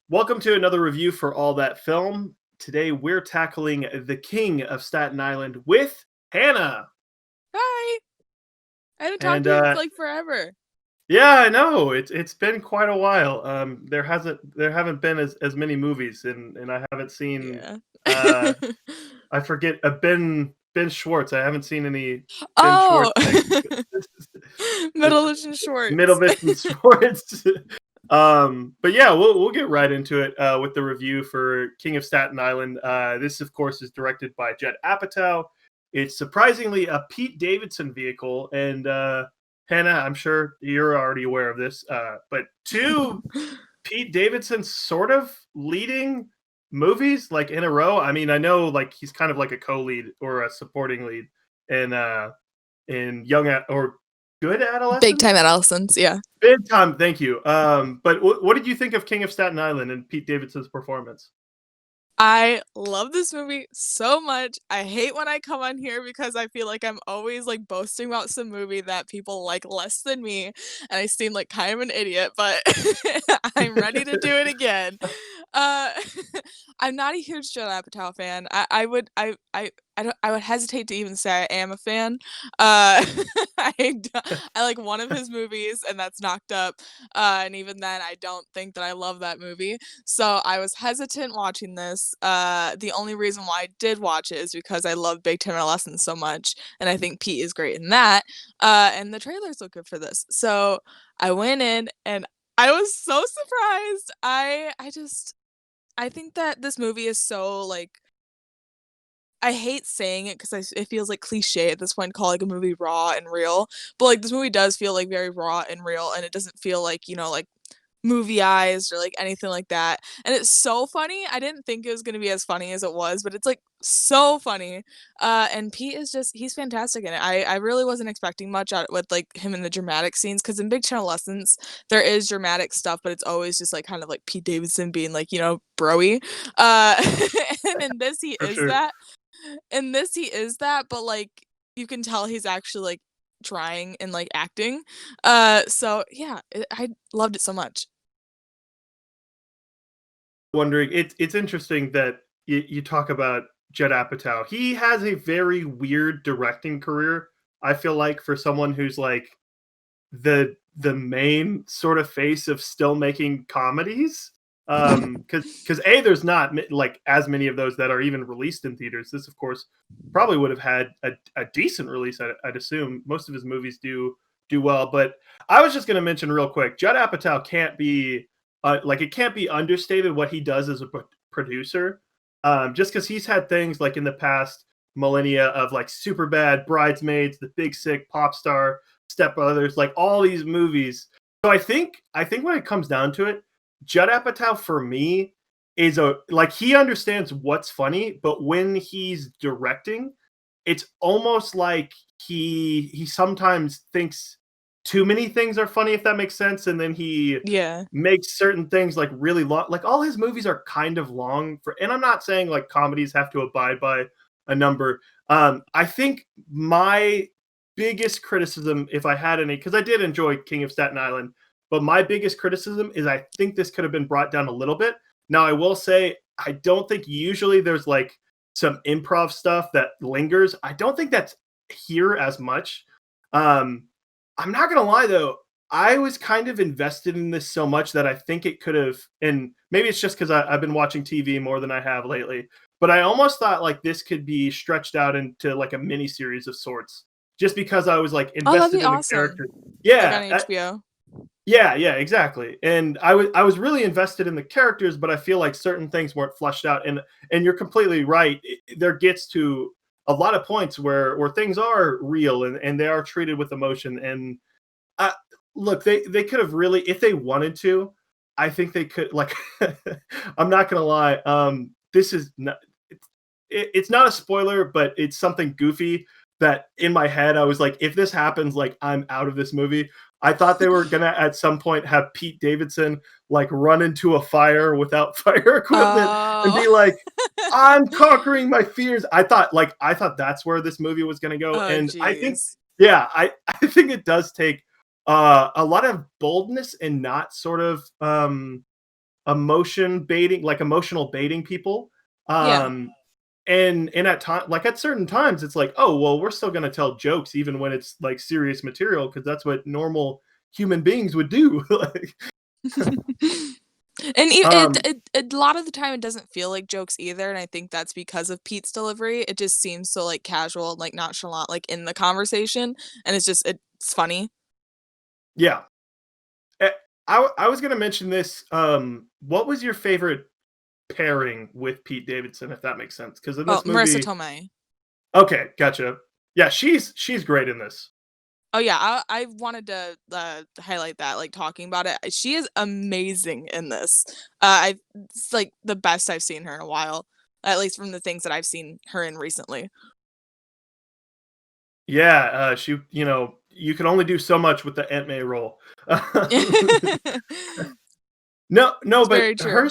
Welcome to another review for All That Film. Today we're tackling The King of Staten Island with Hannah. Hi. I haven't talked And to you in like forever. yeah, I know it's been quite a while. There haven't been as many movies, and I haven't seen Yeah. uh I forget Ben Schwartz. I haven't seen any Ben Oh. Schwartz things. Middle-aged shorts. Middle and Schwartz. But yeah, we'll get right into it with the review for King of Staten Island. This, of course, is directed by Judd Apatow. It's surprisingly a Pete Davidson vehicle, and Hannah, I'm sure you're already aware of this, but two Pete Davidson sort of leading movies like in a row. I mean, I know like he's kind of like a co-lead or a supporting lead in or good Big adolescence. time adolescents, yeah. Big time, thank you. But what did you think of King of Staten Island and Pete Davidson's performance? I love this movie so much. I hate when I come on here because I feel like I'm always like boasting about some movie that people like less than me, and I seem like kind of an idiot, but I'm ready to do it again. Uh, I'm not a huge Judd Apatow fan. I would hesitate to even say I am a fan. Uh, I like one of his movies, and that's Knocked Up. And even then, I don't think that I love that movie. So I was hesitant watching this. The only reason why I did watch it is because I love Big Time Lessons so much, and I think Pete is great in that. And the trailers look good for this. So I went in and I was so surprised. I think that this movie is so like I hate saying it because it feels like cliche at this point to call like a movie raw and real, but like this movie does feel like very raw and real, and it doesn't feel like like movieized or like anything like that. And it's so funny. I didn't think it was gonna be as funny as it was, but it's like so funny. And Pete is just he's fantastic in it. I really wasn't expecting much out with like him in the dramatic scenes because in Big Channel Lessons there is dramatic stuff, but it's always just like kind of like Pete Davidson being like broy. Uh, and in this he For is sure. that. In this he is that, but like you can tell he's actually like trying and like acting. So yeah, I loved it so much. Wondering, it's interesting that you talk about Judd Apatow. He has a very weird directing career. I feel like for someone who's like the main sort of face of still making comedies. Because a there's not like as many of those that are even released in theaters. This, of course, probably would have had a decent release. I'd assume most of his movies do well. But I was just going to mention real quick, Judd Apatow can't be like it can't be understated what he does as a producer. Just because he's had things like in the past millennia of like Super Bad, Bridesmaids, The Big Sick, Pop Star, Step Brothers, like all these movies. So I think when it comes down to it, Judd Apatow for me is a like he understands what's funny, but when he's directing, it's almost like he sometimes thinks too many things are funny, if that makes sense, and then he Yeah. makes certain things like really long. Like all his movies are kind of long for, and I'm not saying like comedies have to abide by a number. I think my biggest criticism, if I had any, because I did enjoy King of Staten Island, but my biggest criticism is I think this could have been brought down a little bit. Now, I will say, I don't think usually there's like some improv stuff that lingers. I don't think that's here as much. Um, I'm not gonna lie though, I was kind of invested in this so much that I think it could have, and maybe it's just because I've been watching TV more than I have lately. But I almost thought like this could be stretched out into like a mini series of sorts, just because I was like Oh, that'd be invested in the character. awesome. Like on Yeah, HBO. yeah, exactly. And I was really invested in the characters, but I feel like certain things weren't fleshed out. And you're completely right. There gets to a lot of points where things are real and they are treated with emotion. And uh, look, they could have really, if they wanted to, I think they could. Like, I'm not gonna lie. This is not. It's not a spoiler, but it's something goofy that in my head I was like, if this happens, like I'm out of this movie. I thought they were gonna at some point have Pete Davidson like run into a fire without fire equipment and Oh. be like, "I'm conquering my fears." I thought that's where this movie was gonna go, Oh, and I think, jeez. yeah, I think it does take a lot of boldness and not sort of emotional baiting people. Yeah. Um, and at time like at certain times, it's like, oh well, we're still gonna tell jokes even when it's like serious material because that's what normal human beings would do. Like, And e it um, it it a lot of the time, it doesn't feel like jokes either, and I think that's because of Pete's delivery. It just seems so, like, casual and, like, nonchalant, like, in the conversation, and it's funny. yeah. Eh, I was gonna mention this. What was your favorite pairing with Pete Davidson, if that makes sense? Because in Oh, this Marissa movie, Tomei. okay, gotcha. Yeah, she's great in this. Oh, yeah, I wanted to, highlight that, like, talking about it. She is amazing in this. It's, like, the best I've seen her in a while, at least from the things that I've seen her in recently. Yeah, she, you can only do so much with the Aunt May role. No, no, It's but very true.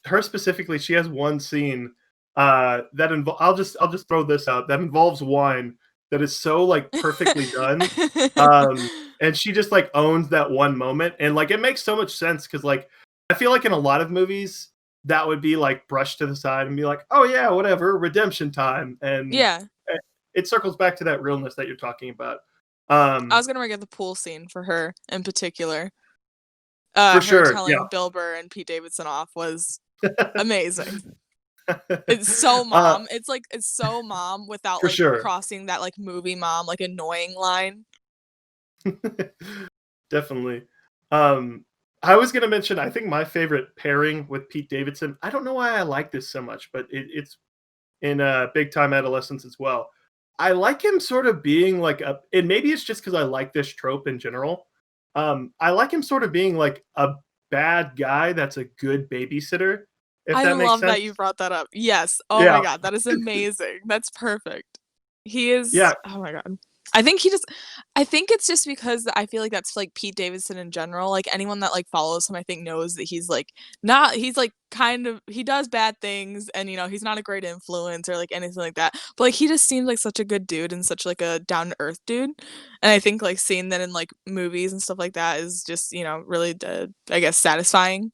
her specifically, she has one scene that I'll just throw this out that involves wine that is so like perfectly done. And she just like owns that one moment, and like it makes so much sense because like I feel like in a lot of movies that would be like brushed to the side and be like, oh yeah, whatever, redemption time, and Yeah. eh, it circles back to that realness that you're talking about. I Um, was gonna bring up the pool scene for her in particular. for Her sure, telling yeah. Bill Burr and Pete Davidson off was amazing. It's so uh, mom. It's so mom without, for like, sure. crossing that, like, movie mom, like, annoying line. Definitely. Um, I was gonna mention, I think my favorite pairing with Pete Davidson. I don't know why I like this so much, but it's in Big Time Adolescence as well. I like him sort of being like and maybe it's just because I like this trope in general. I like him sort of being like a bad guy that's a good babysitter, if I that makes love that sense. you brought that up. Yes. Oh my Yeah, god, that is amazing. That's perfect. He is yeah, oh my god. I think he just I think it's just because I feel like that's, like, Pete Davidson in general, like, anyone that, like, follows him, I think knows that he's, like, kind of he does bad things and, he's not a great influence or, like, anything like that, but, like, he just seems like such a good dude and such, like, a down to earth dude, and I think, like, seeing that in, like, movies and stuff like that is just, really, I guess, satisfying.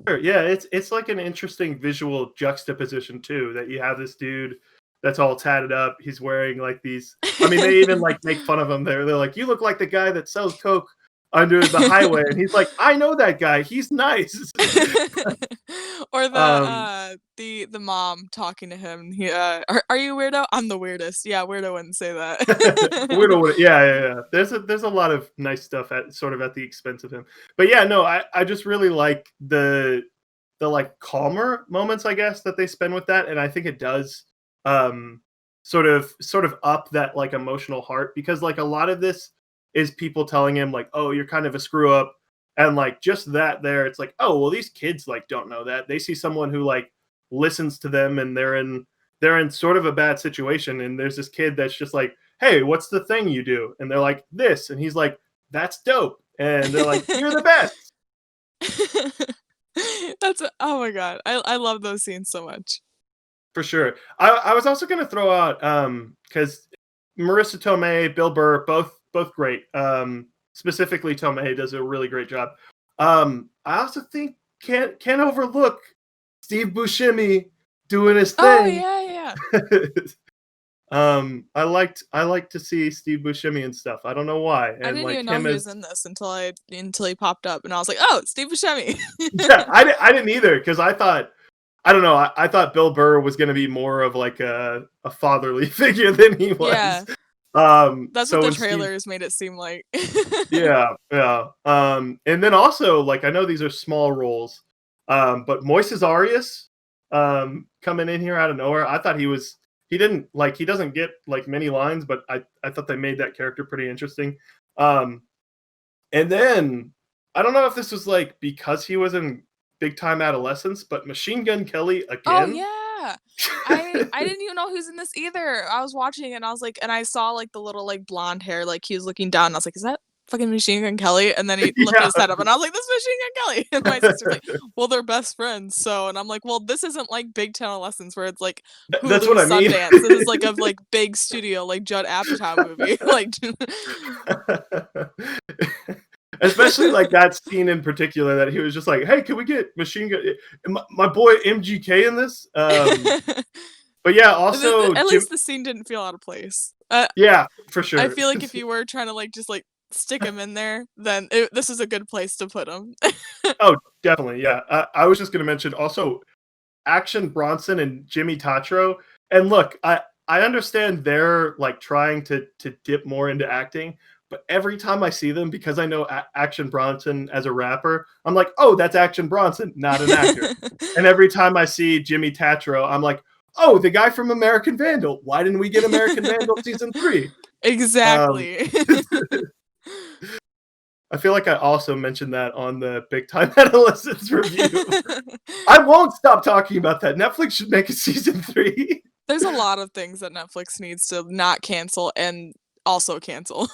sure. Yeah, it's like an interesting visual juxtaposition too, that you have this dude that's all tatted up. He's wearing like these. I mean, they even like make fun of him. They're like, "You look like the guy that sells coke under the highway," and he's like, "I know that guy. He's nice." Or um, the mom talking to him, "Are you a weirdo? I'm the weirdest." Yeah, weirdo wouldn't say Weirdo that. yeah, yeah, yeah. There's a lot of nice stuff at sort of at the expense of him. But yeah, no, I just really like the like calmer moments, I guess, that they spend with that, and I think it does um sort of up that like emotional heart because like a lot of this is people telling him like, oh, you're kind of a screw up, and like just that there, it's like, oh well, these kids like don't know that. They see someone who like listens to them and they're in sort of a bad situation, and there's this kid that's just like, hey, what's the thing you do? And they're like, this, and he's like, that's dope, and they're like, you're the best. Oh my god, I love those scenes so much. For sure. I was also gonna throw out because Marissa Tomei, Bill Burr, both great. Specifically Tomei does a really great job. I also think can't overlook Steve Buscemi doing his Oh, thing. yeah, yeah. I liked to see Steve Buscemi and stuff. I don't know why. I And didn't like even know him he was as in this until he popped up, and I was like, "Oh, it's Steve Buscemi." yeah, I didn't either because I thought I don't know. I thought Bill Burr was going to be more of like a fatherly figure than he was. Yeah, that's what So the when Steve, trailers made it seem like. yeah, yeah. And then also like I know these are small roles, but Moises Arias, coming in here out of nowhere. I thought he doesn't get like many lines, but I thought they made that character pretty interesting. Um, and then I don't know if this was like because he was in Big Time Adolescence, but Machine Gun Kelly Oh, again. yeah. I didn't even know he was in this either. I was watching it and I was like and I saw, like, the little, like, blonde hair, like, he was looking down and I was like, "Is that fucking Machine Gun Kelly?" And then he lifted Yeah. his head up and I was like, "That's Machine Gun Kelly." And my sister's like, "Well, they're best friends, so" and I'm like, "Well, this isn't like Big Ten Lessons where it's like That's what Hulu, I mean. Sundance. This is like a, like, big studio, like, Judd Apatow movie." Like Especially like that scene in particular that he was just like, "Hey, can we get machine gun my boy MGK in this?" But yeah, also At Jim least the scene didn't feel out of place. yeah, for I sure. feel like if you were trying to, like, just, like, stick him in there, then this is a good place to put him. Oh, definitely, yeah. I was just gonna mention also Action Bronson and Jimmy Tatro. And look, I understand they're like trying to dip more into acting, but every time I see them, because I know Action Bronson as a rapper, I'm like, oh, that's Action Bronson, not an actor. And every time I see Jimmy Tatro, I'm like, oh, the guy from American Vandal. Why didn't we get American Vandal season 3? Um, Exactly. I feel like I also mentioned that on the Big Time Adolescents review. I won't stop talking about that. Netflix should make a season 3. There's a lot of things that Netflix needs to not cancel and also cancel.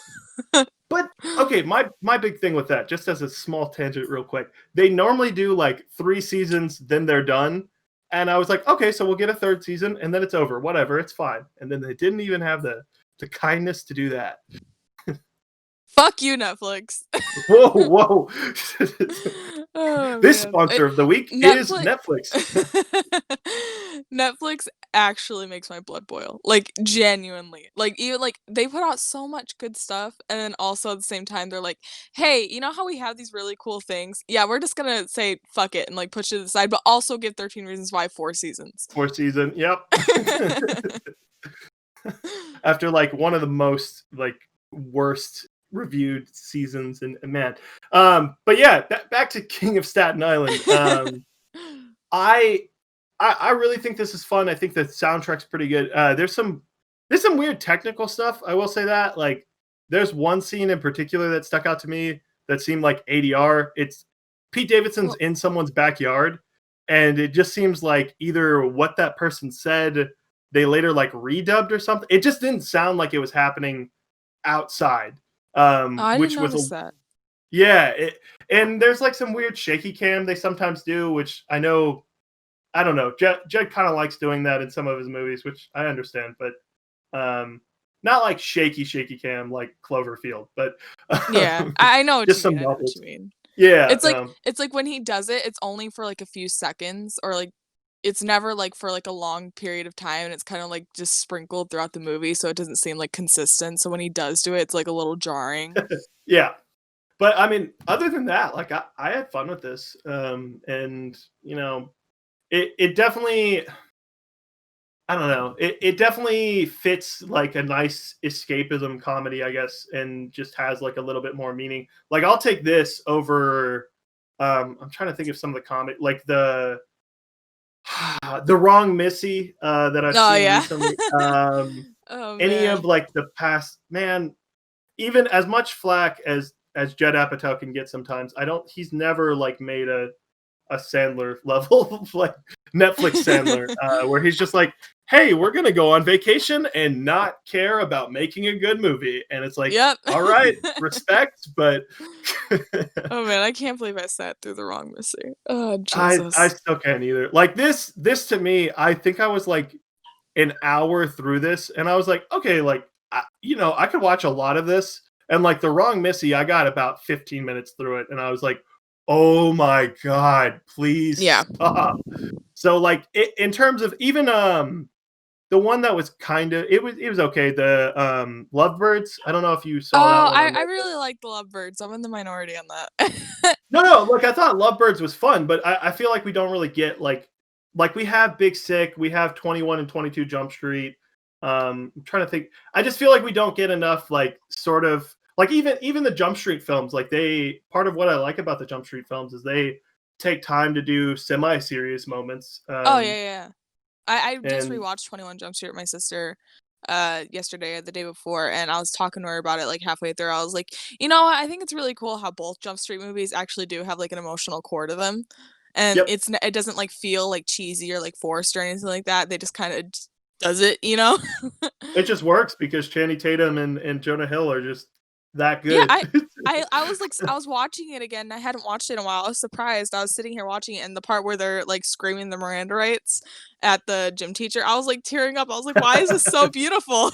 But okay, my big thing with that, just as a small tangent real quick, they normally do like 3 seasons, then they're done. And I was like, okay, so we'll get a third season and then it's over. Whatever, it's fine. And then they didn't even have the kindness to do that. Fuck you, Netflix. Whoa, whoa. Oh, This man. sponsor of the week is Netflix Netflix. Netflix actually makes my blood boil, like, genuinely. Like, even, like, they put out so much good stuff, and then also at the same time, they're like, "Hey, you know how we have these really cool things? Yeah, we're just gonna say fuck it and, like, push it aside, but also give 13 Reasons Why 4 seasons." Fourth season. Yep. After like one of the most like worst reviewed seasons and man. But yeah, back to King of Staten Island. I I really think this is fun. I think the soundtrack's pretty good. There's some weird technical stuff. I will say that. Like, there's one scene in particular that stuck out to me that seemed like ADR. It's Pete Davidson's Well, in someone's backyard, and it just seems like either what that person said they later like redubbed or something. It just didn't sound like it was happening outside. I didn't Which was a notice that. yeah. And there's like some weird shaky cam they sometimes do, which I know I don't know. Jed kind of likes doing that in some of his movies, which I understand, but not like shaky cam like Cloverfield, but Yeah, I know what just you mean, some I know what bubbles. you mean. Yeah, It's like when he does it, it's only for, like, a few seconds or, like it's never, like, for, like, a long period of time, and it's kinda, like, just sprinkled throughout the movie, so it doesn't seem, like, consistent, so when he does do it, it's, like, a little jarring. yeah. But I mean, other than that, like I had fun with this, and it definitely I don't know. It definitely fits like a nice escapism comedy, I guess, and just has like a little bit more meaning. Like I'll take this over I'm trying to think of some of the comic like the wrong Missy that I've Oh, seen yeah. recently. Oh, Any of man. like the past man, even as much flack as Judd Apatow can get sometimes, I don't he's never like made a Sandler level like Netflix Sandler, where he's just like, "Hey, we're gonna go on vacation and not care about making a good movie," and it's like, Yep. "All right, respect," but Oh, man, I can't believe I sat through The Wrong Missy. Oh, I Jesus. still can't either. Like this to me, I think I was like an hour through this, and I was like, okay, like I could watch a lot of this, and like the wrong Missy, I got about 15 minutes through it, and I was like, oh my god, please Yeah. stop. So like in terms of even the one that was kind of it was okay. The Lovebirds. I don't know if you saw that Oh, one I on I Netflix. really like The Lovebirds, I'm in the minority on that. No, no, look, I thought Lovebirds was fun, but I feel like we don't really get like we have Big Sick, we have 21 and 22 Jump Street. I'm trying to think. I just feel like we don't get enough like sort of like even the Jump Street films, like they part of what I like about the Jump Street films is they take time to do semi-serious moments. Oh, yeah, yeah. I just And rewatched 21 Jump Street with my sister, yesterday or the day before, and I was talking to her about it, like, halfway through, I was like, "You know what, I think it's really cool how both Jump Street movies actually do have, like, an emotional core to them, and yep, it doesn't, like, feel, like, cheesy or, like, forced or anything like that, they just kinda does it, you know?" it just works because Channing Tatum and Jonah Hill are just that Yeah, good. I was, like I was watching it again, I hadn't watched it in a while, I was surprised, I was sitting here watching it, and the part where they're, like, screaming the Miranda rights at the gym teacher, I was, like, tearing up, I was like, "Why is this so beautiful?"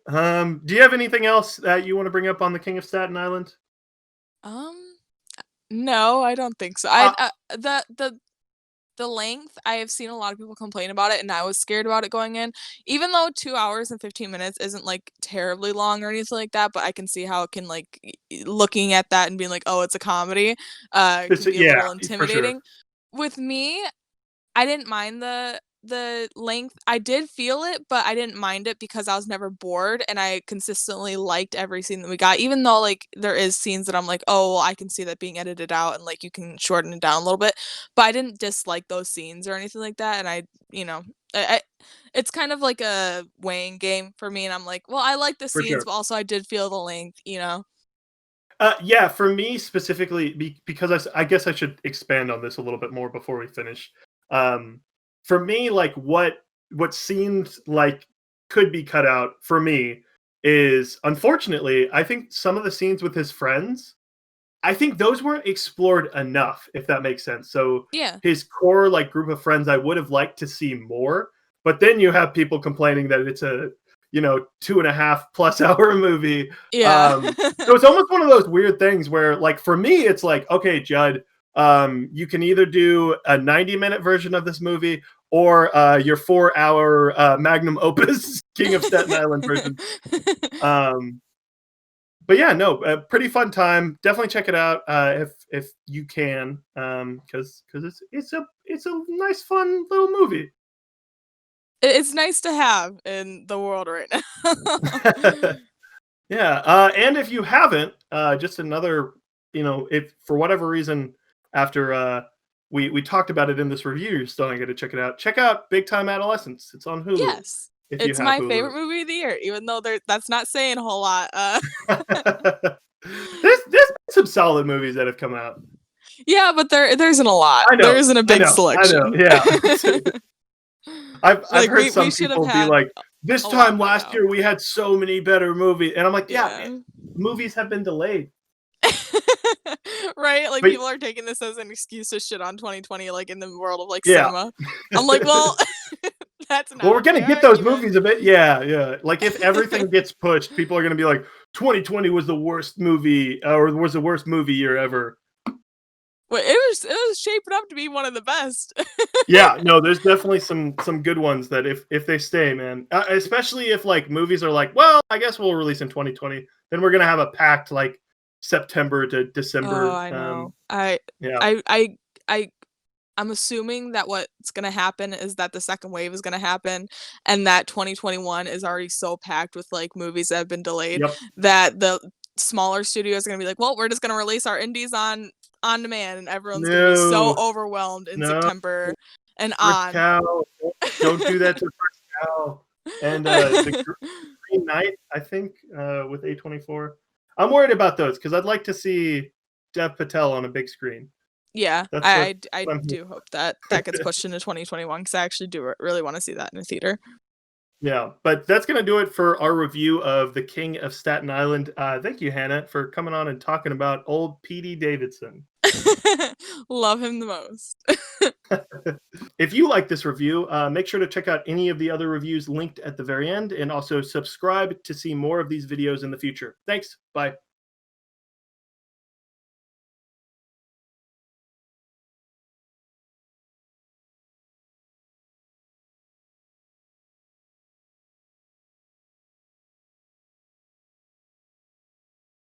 Do you have anything else that you want to bring up on the King of Staten Island? Um, no, I don't think so. Uh, The length, I have seen a lot of people complain about it, and I was scared about it going in. Even though 2 hours and 15 minutes isn't, like, terribly long or anything like that, but I can see how it can, like, looking at that and being like, "Oh, it's a comedy," it's can be a yeah, little for sure. intimidating. With me, I didn't mind the length. I did feel it, but I didn't mind it because I was never bored, and I consistently liked every scene that we got, even though, like, there is scenes that I'm like, "Oh, well, I can see that being edited out and, like, you can shorten it down a little bit," but I didn't dislike those scenes or anything like that, and you know, I it's kind of like a weighing game for me, and I'm like, "Well, I like the For scenes, sure. but also I did feel the length," you know? Yeah, for me specifically, because I guess I should expand on this a little bit more before we finish. Um, for me, like what seems like could be cut out for me is, unfortunately, I think some of the scenes with his friends, I think those weren't explored enough, if that makes sense. So Yeah. his core like group of friends, I would have liked to see more. But then you have people complaining that it's a 2.5+ hour movie. Yeah. Um, so it's almost one of those weird things where, like, for me, it's like, okay, Judd, you can either do a 90-minute version of this movie or your 4 hour magnum opus King of Staten Island version. Um, but yeah, no, pretty fun time. Definitely check it out if you can, because it's a nice, fun little movie. It's nice to have in the world right now. Yeah, and if you haven't, just another, if for whatever reason after we talked about it in this review, you're still not going to check it out. Check out Big Time Adolescence. It's on Hulu Yes. if you It's have my Hulu. favorite movie of the year, even though that's not saying a whole lot, There's been some solid movies that have come out. yeah, but there isn't a lot. I There know, isn't a I big know, I know. selection. Yeah, I've Like, heard we some should have people be had like, "This a lot time by last now. year we had so many better movies," and I'm like, "Yeah, Yeah. movies have been delayed." Right? Like, But people are taking this as an excuse to shit on 2020, like, in the world of, like, yeah. cinema. I'm like, "Well, that's Well, not we're a gonna fair get those argument." movies a bit. Yeah, yeah. Like if everything gets pushed, people are gonna be like, "2020 was the worst movie, or was the worst movie year ever." But it was shaping up to be one of the best. Yeah, no, there's definitely some good ones that if they stay, man, especially if like movies are like, well, I guess we'll release in 2020, then we're gonna have a packed like September to Oh, December. I know. Yeah, I I I I'm assuming that what's gonna happen is that the second wave is gonna happen, and that 2021 is already so packed with, like, movies that have been delayed yep. that the smaller studios are gonna be like, "Well, we're just gonna release our indies on demand," and everyone's gonna be so No, overwhelmed in no, September and First on. Cow, don't do that to First Cow, and the Green Knight, I think, with A24. I'm worried about those because I'd like to see Dev Patel on a big screen. Yeah, That's I what I d I I'm do hope that that gets pushed into 2021 because I actually do really wanna see that in a theater. Yeah, but that's gonna do it for our review of The King of Staten Island. Thank you, Hannah, for coming on and talking about old Pete Davidson. Love him the most. If you like this review, make sure to check out any of the other reviews linked at the very end, and also subscribe to see more of these videos in the future. Thanks. Bye.